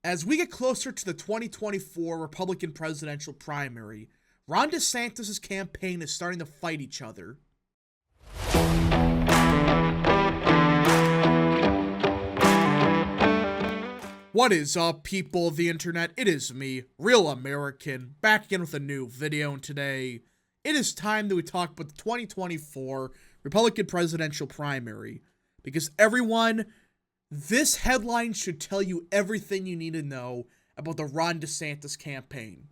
As we get closer to the 2024 Republican presidential primary, Ron DeSantis' campaign is starting to fight each other. What is up, people of the internet? It is me, Real American, back again with a new video, and today it is time that we talk about the 2024 Republican presidential primary. Because everyone, this headline should tell you everything you need to know about the Ron DeSantis campaign.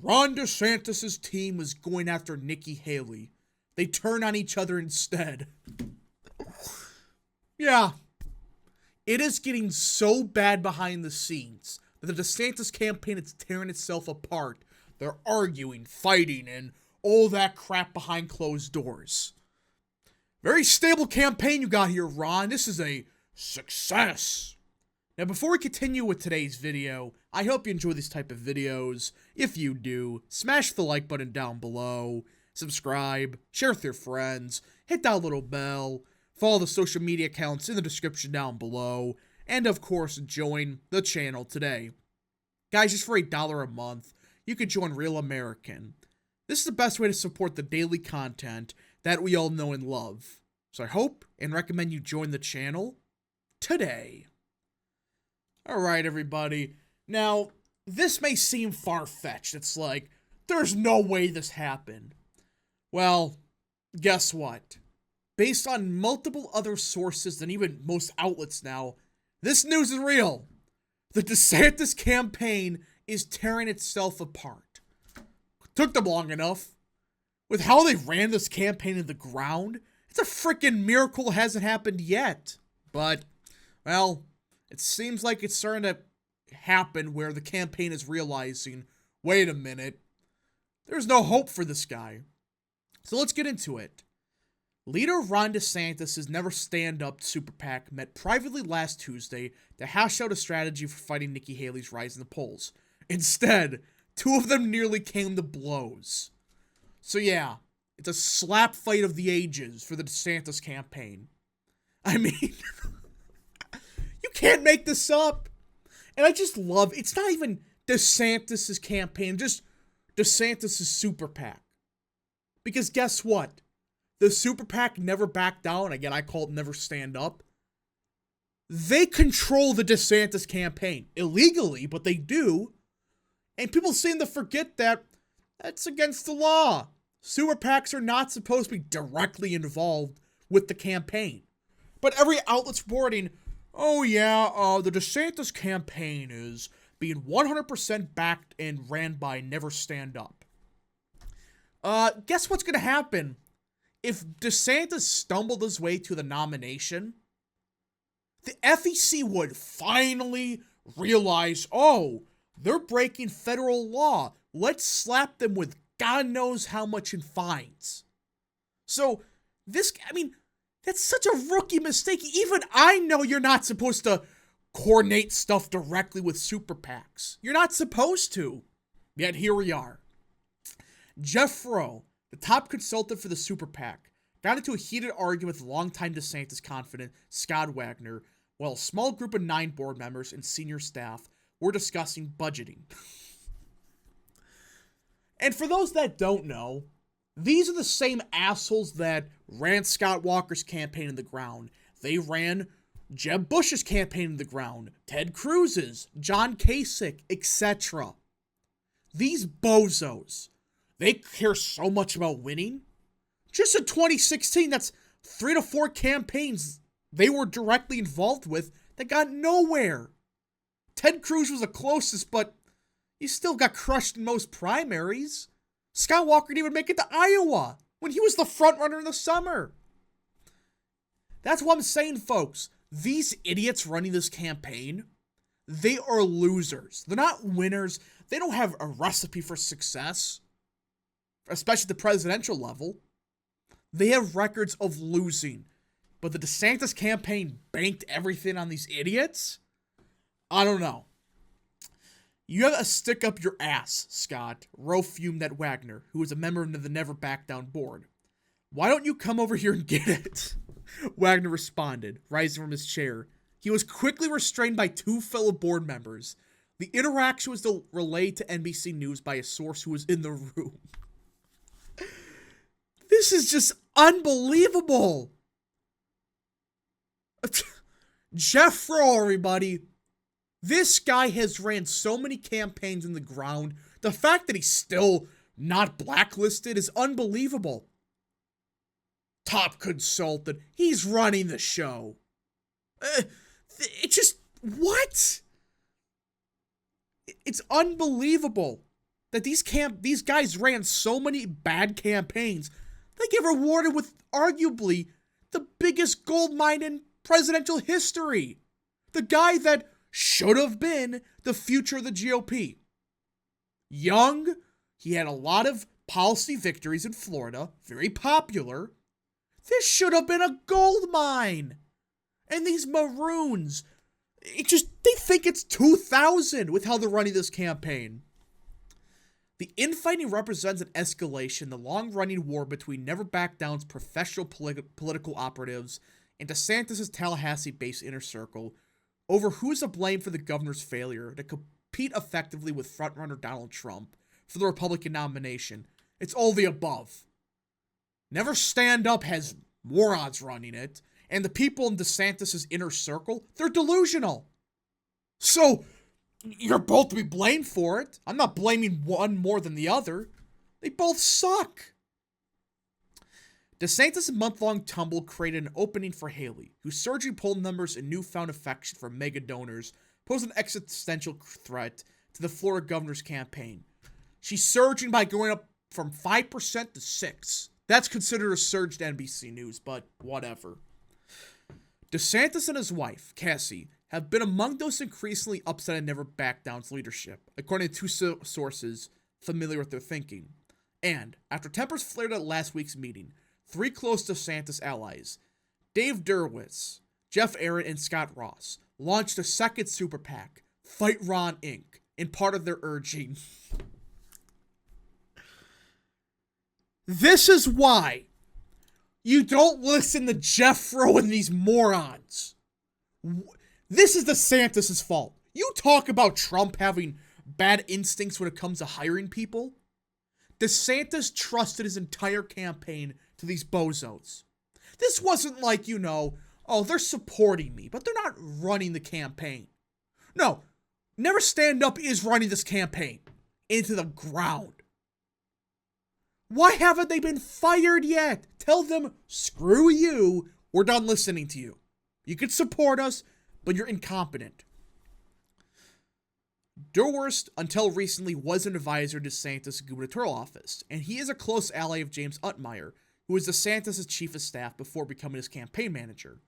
Ron DeSantis' team was going after Nikki Haley. They turn on each other instead. Yeah. It is getting so bad behind the scenes that the DeSantis campaign is tearing itself apart. They're arguing, fighting, and all that crap behind closed doors. Very stable campaign you got here, Ron. This is a success. Now, before we continue with today's video, I hope you enjoy these type of videos. If you do, smash the like button down below, subscribe, share with your friends, hit that little bell, follow the social media accounts in the description down below, and of course, join the channel today. Guys, just for $1 a month, you could join Real American. This is the best way to support the daily content that we all know and love. So I hope and recommend you join the channel today. Alright, everybody. Now, this may seem far-fetched. It's like, there's no way this happened. Well, guess what? Based on multiple other sources and even most outlets now, this news is real. The DeSantis campaign is tearing itself apart. Took them long enough. With how they ran this campaign in the ground, it's a freaking miracle it hasn't happened yet. But, well, it seems like it's starting to happen where the campaign is realizing, wait a minute, there's no hope for this guy. So let's get into it. Leader Ron DeSantis' Never Stand Up super PAC met privately last Tuesday to hash out a strategy for fighting Nikki Haley's rise in the polls. Instead, two of them nearly came to blows. So yeah, it's a slap fight of the ages for the DeSantis campaign. I mean, you can't make this up. And I just love, it's not even DeSantis' campaign, just DeSantis' super PAC. Because guess what? The super PAC never backed down. Again, I call it Never Stand Up. They control the DeSantis campaign. Illegally, but they do. And people seem to forget that that's against the law. Super PACs are not supposed to be directly involved with the campaign. But every outlet's reporting, oh yeah, the DeSantis campaign is being 100% backed and ran by Never Stand Up. Guess what's going to happen? If DeSantis stumbled his way to the nomination, the FEC would finally realize, oh, they're breaking federal law. Let's slap them with God knows how much in fines. So, that's such a rookie mistake. Even I know you're not supposed to coordinate stuff directly with super PACs. You're not supposed to. Yet here we are. Jeff Rowe, the top consultant for the super PAC, got into a heated argument with longtime DeSantis confidant Scott Wagner while a small group of 9 board members and senior staff were discussing budgeting. And for those that don't know, these are the same assholes that ran Scott Walker's campaign in the ground. They ran Jeb Bush's campaign in the ground, Ted Cruz's, John Kasich, etc. These bozos, they care so much about winning. Just in 2016, that's 3 to 4 campaigns they were directly involved with that got nowhere. Ted Cruz was the closest, but he still got crushed in most primaries. Scott Walker didn't even make it to Iowa when he was the front runner in the summer. That's what I'm saying, folks. These idiots running this campaign, they are losers. They're not winners. They don't have a recipe for success, especially at the presidential level. They have records of losing. But the DeSantis campaign banked everything on these idiots? I don't know. You have a stick up your ass, Scott, Rowe fumed at Wagner, who was a member of the Never Back Down board. Why don't you come over here and get it? Wagner responded, rising from his chair. He was quickly restrained by two fellow board members. The interaction was relayed to NBC News by a source who was in the room. This is just unbelievable. Jeff Rowe, everybody. This guy has ran so many campaigns in the ground. The fact that he's still not blacklisted is unbelievable. Top consultant. He's running the show. It just, what? It's unbelievable that these guys ran so many bad campaigns. They get rewarded with arguably the biggest gold mine in presidential history. The guy that should have been the future of the GOP. Young, he had a lot of policy victories in Florida, very popular. This should have been a gold mine. And these maroons, they think it's 2000 with how they're running this campaign. The infighting represents an escalation in the long-running war between Never Back Down's professional political operatives and DeSantis' Tallahassee-based inner circle over who's to blame for the governor's failure to compete effectively with frontrunner Donald Trump for the Republican nomination. It's all the above. Never Stand Up has morons running it, and the people in DeSantis' inner circle, they're delusional. So, you're both to be blamed for it. I'm not blaming one more than the other. They both suck. DeSantis' month-long tumble created an opening for Haley, whose surging poll numbers and newfound affection for mega donors pose an existential threat to the Florida governor's campaign. She's surging by going up from 5% to 6%. That's considered a surge to NBC News, but whatever. DeSantis and his wife, Cassie, have been among those increasingly upset at Never Back Down's leadership, according to two sources familiar with their thinking. And, after tempers flared at last week's meeting, three close DeSantis allies, Dave Derwitz, Jeff Aaron, and Scott Ross, launched a second super PAC, Fight Ron Inc., in part of their urging. This is why you don't listen to Jeff Rowe and these morons. This is DeSantis' fault. You talk about Trump having bad instincts when it comes to hiring people. DeSantis trusted his entire campaign to these bozos. This wasn't like, oh, they're supporting me, but they're not running the campaign. No, Never Stand Up is running this campaign into the ground. Why haven't they been fired yet? Tell them, screw you, we're done listening to you. You can support us, but you're incompetent. Derwurst, until recently, was an advisor to DeSantis' gubernatorial office, and he is a close ally of James Utmeyer, who was DeSantis' chief of staff before becoming his campaign manager.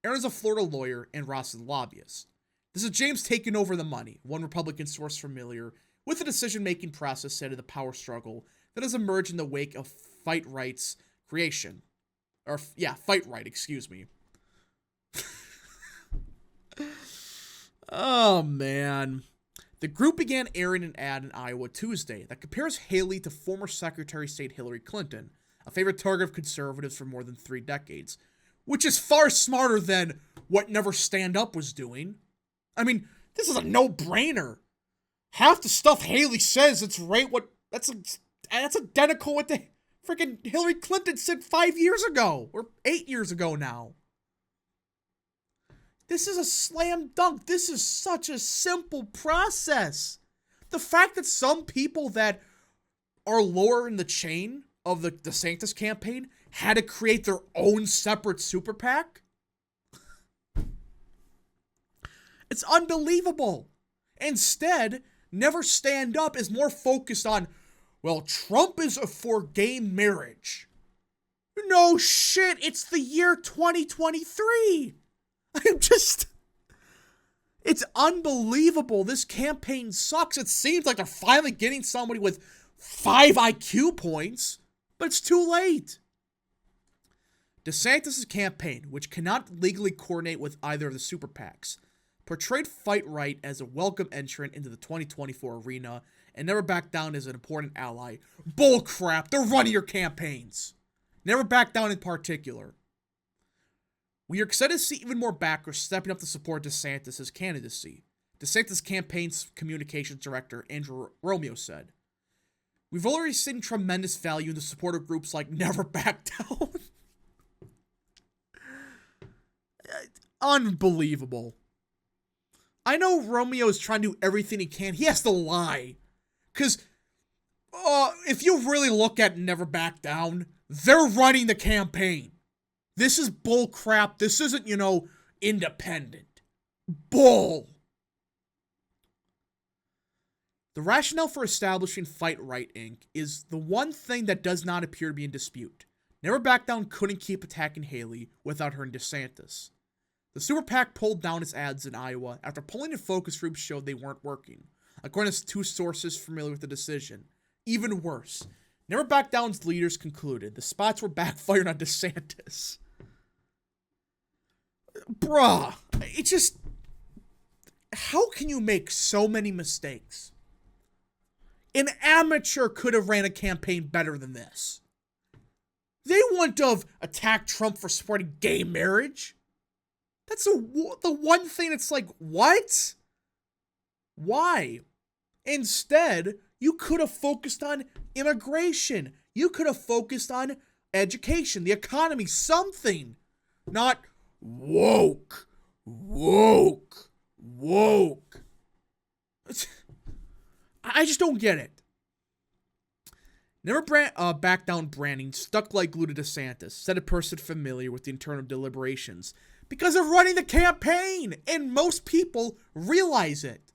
Aaron is a Florida lawyer, and Ross is a lobbyist. This is James taking over the money, one Republican source familiar with the decision-making process said of the power struggle that has emerged in the wake of Fight Right's creation. Fight Right, excuse me. Oh, man. The group began airing an ad in Iowa Tuesday that compares Haley to former Secretary of State Hillary Clinton, a favorite target of conservatives for more than 3 decades, which is far smarter than what Never Stand Up was doing. I mean, this is a no-brainer. Half the stuff Haley says, that's identical what the freaking Hillary Clinton said 5 years ago, or 8 years ago now. This is a slam dunk. This is such a simple process. The fact that some people that are lower in the chain of the DeSantis campaign had to create their own separate super PAC, it's unbelievable. Instead, Never Stand Up is more focused on, well, Trump is for gay marriage. No shit, it's the year 2023. It's unbelievable. This campaign sucks. It seems like they're finally getting somebody with 5 IQ points, but it's too late. DeSantis' campaign, which cannot legally coordinate with either of the super PACs, portrayed Fight Right as a welcome entrant into the 2024 arena and Never Back Down as an important ally. Bullcrap. They're running your campaigns. Never Back Down in particular. We are excited to see even more backers stepping up to support DeSantis' candidacy. DeSantis' campaign's communications director, Andrew Romeo, said, "We've already seen tremendous value in the support of groups like Never Back Down." Unbelievable. I know Romeo is trying to do everything he can. He has to lie. Because if you really look at Never Back Down, they're running the campaign. This is bull crap. This isn't, independent. Bull. The rationale for establishing Fight Right, Inc. is the one thing that does not appear to be in dispute. Never Back Down couldn't keep attacking Haley without her and DeSantis. The Super PAC pulled down its ads in Iowa after polling and focus groups showed they weren't working, according to 2 sources familiar with the decision. Even worse, Never Back Down's leaders concluded the spots were backfiring on DeSantis. Bruh, how can you make so many mistakes? An amateur could have ran a campaign better than this. They wouldn't have attacked Trump for supporting gay marriage. That's the one thing it's like, what? Why? Instead, you could have focused on immigration. You could have focused on education, the economy, something. Not woke. I just don't get it. Never Back Down branding stuck like glue to DeSantis, said a person familiar with the internal deliberations, because of running the campaign, and most people realize it.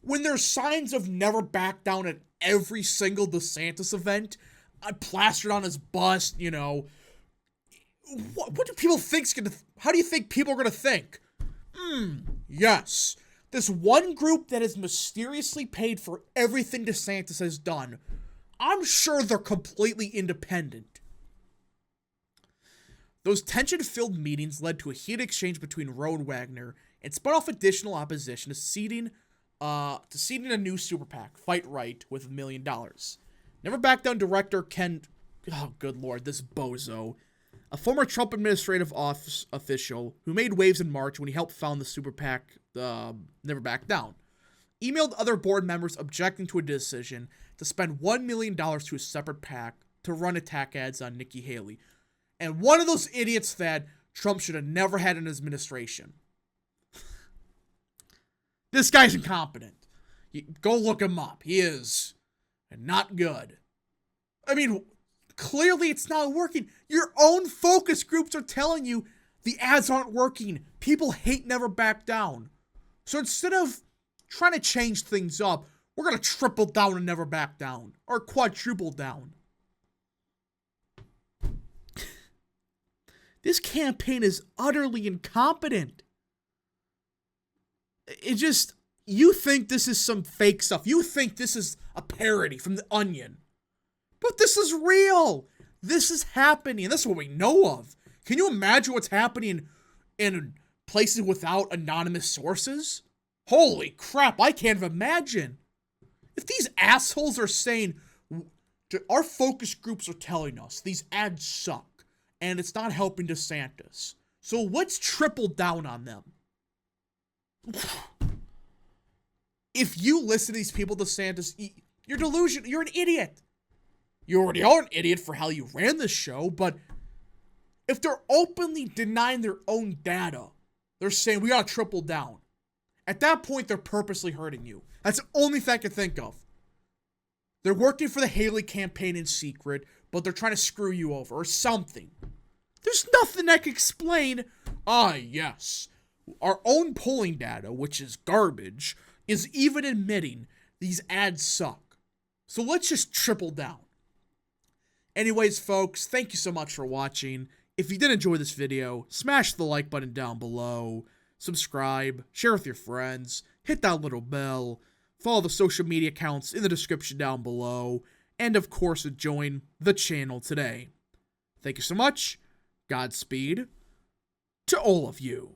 When there's signs of Never Back Down at every single DeSantis event, plastered on his bust, what do people think's gonna? How do you think people are gonna think? Yes, this one group that is mysteriously paid for everything DeSantis has done. I'm sure they're completely independent. Those tension-filled meetings led to a heated exchange between Roe and Wagner and spun off additional opposition to seeding a new super PAC, Fight Right, with $1 million. Never Back Down director Ken, oh good lord, this bozo, a former Trump administrative office official who made waves in March when he helped found the super PAC, Never Back Down, emailed other board members objecting to a decision to spend $1 million to a separate PAC to run attack ads on Nikki Haley. And one of those idiots that Trump should have never had in his administration. This guy's incompetent. Go look him up. He is not good. I mean, clearly it's not working. Your own focus groups are telling you the ads aren't working. People hate Never Back Down. So instead of trying to change things up, we're going to triple down and Never Back Down. Or quadruple down. This campaign is utterly incompetent. You think this is some fake stuff. You think this is a parody from The Onion. But this is real. This is happening. That's what we know of. Can you imagine what's happening in places without anonymous sources? Holy crap, I can't even imagine. If these assholes are saying, our focus groups are telling us these ads suck, and it's not helping DeSantis, so let's triple down on them. If you listen to these people, DeSantis, you're delusional. You're an idiot. You already are an idiot for how you ran this show, but if they're openly denying their own data, they're saying we gotta triple down. At that point, they're purposely hurting you. That's the only thing I can think of. They're working for the Haley campaign in secret, but they're trying to screw you over or something. There's nothing that can explain, yes, our own polling data, which is garbage, is even admitting these ads suck. So let's just triple down. Anyways, folks, thank you so much for watching. If you did enjoy this video, smash the like button down below, subscribe, share with your friends, hit that little bell, follow the social media accounts in the description down below, and of course, join the channel today. Thank you so much. Godspeed to all of you.